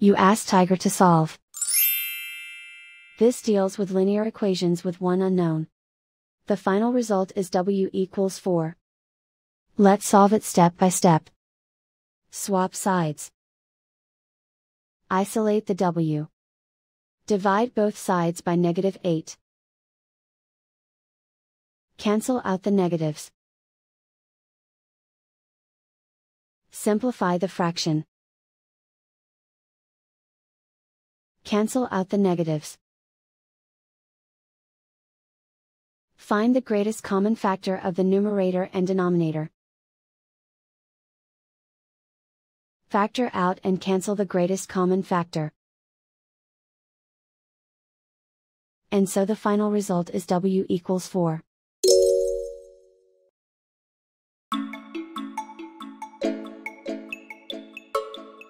You ask Tiger to solve. This deals with linear equations with one unknown. The final result is W equals 4. Let's solve it step by step. Swap sides. Isolate the W. Divide both sides by -8. Cancel out the negatives. Simplify the fraction. Cancel out the negatives. Find the greatest common factor of the numerator and denominator. Factor out and cancel the greatest common factor. And so the final result is W equals 4.